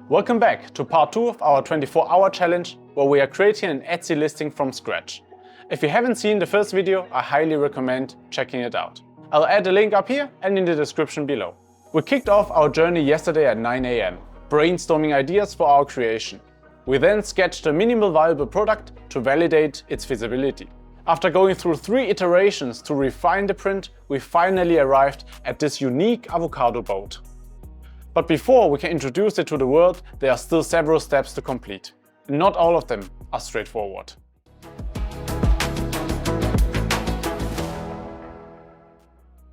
Welcome back to part 2 of our 24-hour challenge where we are creating an Etsy listing from scratch. If you haven't seen the first video, I highly recommend checking it out. I'll add a link up here and in the description below. We kicked off our journey yesterday at 9 AM, brainstorming ideas for our creation. We then sketched a minimal viable product to validate its feasibility. After going through 3 iterations to refine the print, we finally arrived at this unique avocado boat. But before we can introduce it to the world, there are still several steps to complete. And not all of them are straightforward.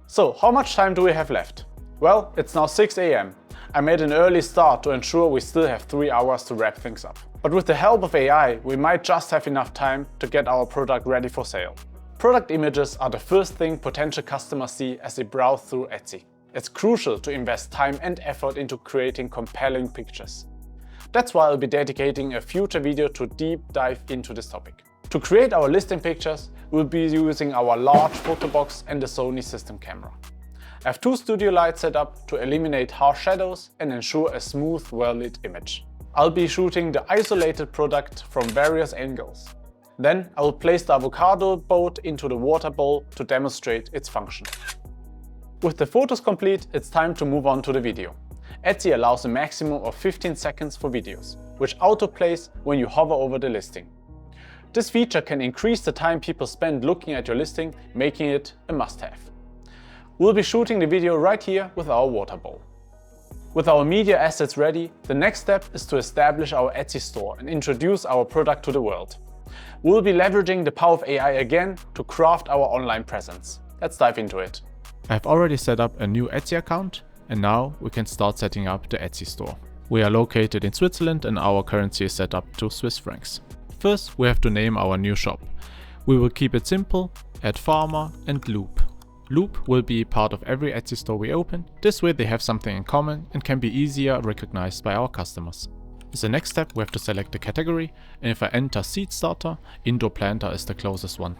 So, how much time do we have left? Well, it's now 6 AM. I made an early start to ensure we still have 3 hours to wrap things up. But with the help of AI, we might just have enough time to get our product ready for sale. Product images are the first thing potential customers see as they browse through Etsy. It's crucial to invest time and effort into creating compelling pictures. That's why I'll be dedicating a future video to deep dive into this topic. To create our listing pictures, we'll be using our large Photobox and the Sony system camera. I have 2 studio lights set up to eliminate harsh shadows and ensure a smooth, well-lit image. I'll be shooting the isolated product from various angles. Then I will place the avocado boat into the water bowl to demonstrate its function. With the photos complete, it's time to move on to the video. Etsy allows a maximum of 15 seconds for videos, which autoplays when you hover over the listing. This feature can increase the time people spend looking at your listing, making it a must-have. We'll be shooting the video right here with our water bowl. With our media assets ready, the next step is to establish our Etsy store and introduce our product to the world. We'll be leveraging the power of AI again to craft our online presence. Let's dive into it. I've already set up a new Etsy account and now we can start setting up the Etsy store. We are located in Switzerland and our currency is set up to Swiss francs. First, we have to name our new shop. We will keep it simple, add farmer and loop. Loop will be part of every Etsy store we open. This way they have something in common and can be easier recognized by our customers. As the next step, we have to select the category, and if I enter seed starter, indoor planter is the closest one.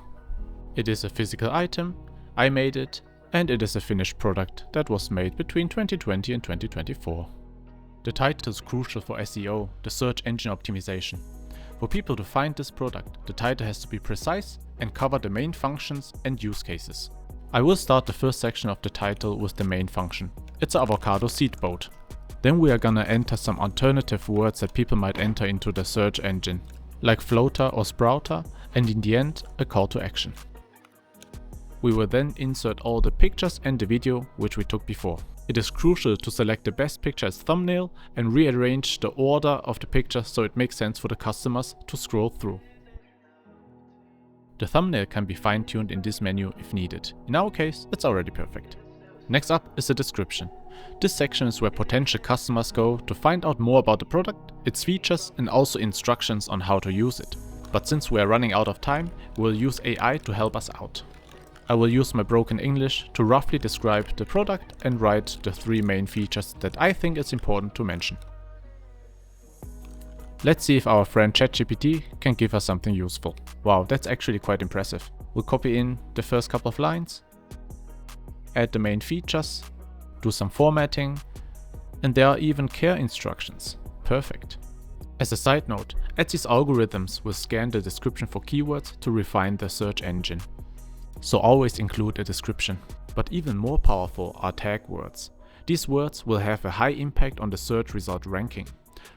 It is a physical item, I made it, and it is a finished product that was made between 2020 and 2024. The title is crucial for SEO, the search engine optimization. For people to find this product, the title has to be precise and cover the main functions and use cases. I will start the first section of the title with the main function. It's an avocado seed boat. Then we are gonna enter some alternative words that people might enter into the search engine, like floater or sprouter, and in the end, a call to action. We will then insert all the pictures and the video which we took before. It is crucial to select the best picture as thumbnail and rearrange the order of the pictures so it makes sense for the customers to scroll through. The thumbnail can be fine-tuned in this menu if needed. In our case, it's already perfect. Next up is the description. This section is where potential customers go to find out more about the product, its features and also instructions on how to use it. But since we are running out of time, we'll use AI to help us out. I will use my broken English to roughly describe the product and write the 3 main features that I think is important to mention. Let's see if our friend ChatGPT can give us something useful. Wow, that's actually quite impressive. We'll copy in the first couple of lines, add the main features, do some formatting, and there are even care instructions. Perfect. As a side note, Etsy's algorithms will scan the description for keywords to refine the search engine. So always include a description. But even more powerful are tag words. These words will have a high impact on the search result ranking.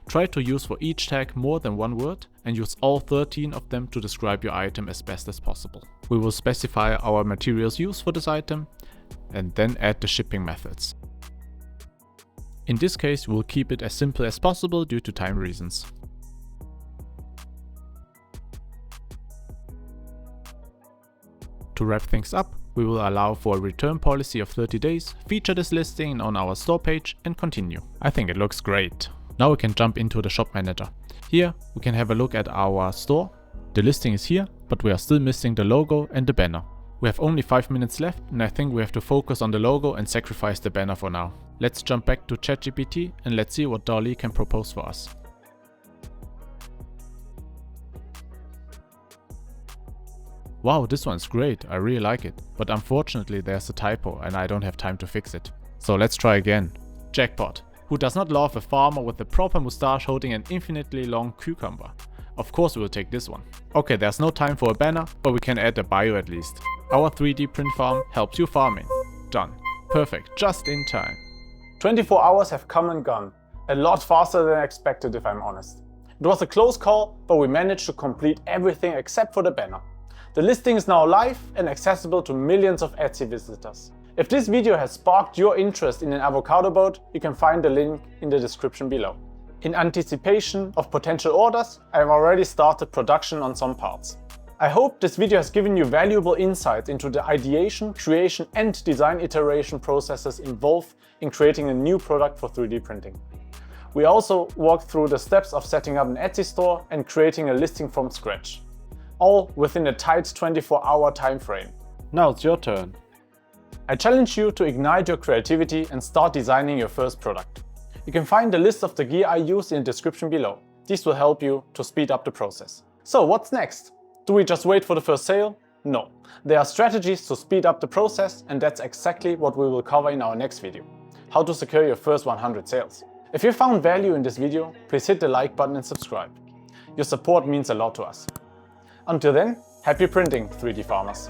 Try to use for each tag more than 1 word and use all 13 of them to describe your item as best as possible. We will specify our materials used for this item and then add the shipping methods. In this case, we'll keep it as simple as possible due to time reasons. To wrap things up, we will allow for a return policy of 30 days, feature this listing on our store page and continue. I think it looks great. Now we can jump into the shop manager. Here we can have a look at our store. The listing is here, but we are still missing the logo and the banner. We have only 5 minutes left and I think we have to focus on the logo and sacrifice the banner for now. Let's jump back to ChatGPT and let's see what DALL-E can propose for us. Wow, this one's great, I really like it, but unfortunately there's a typo and I don't have time to fix it. So let's try again. Jackpot! Who does not love a farmer with a proper mustache holding an infinitely long cucumber? Of course we will take this one. Okay, there's no time for a banner, but we can add a bio at least. Our 3D print farm helps you farming. Done. Perfect, just in time. 24 hours have come and gone. A lot faster than expected, if I'm honest. It was a close call, but we managed to complete everything except for the banner. The listing is now live and accessible to millions of Etsy visitors. If this video has sparked your interest in an avocado boat, you can find the link in the description below. In anticipation of potential orders, I have already started production on some parts. I hope this video has given you valuable insights into the ideation, creation and design iteration processes involved in creating a new product for 3D printing. We also walked through the steps of setting up an Etsy store and creating a listing from scratch, all within a tight 24-hour time frame. Now it's your turn. I challenge you to ignite your creativity and start designing your first product. You can find the list of the gear I used in the description below. These will help you to speed up the process. So what's next? Do we just wait for the first sale? No. There are strategies to speed up the process, and that's exactly what we will cover in our next video. How to secure your first 100 sales. If you found value in this video, please hit the like button and subscribe. Your support means a lot to us. Until then, happy printing, 3D farmers!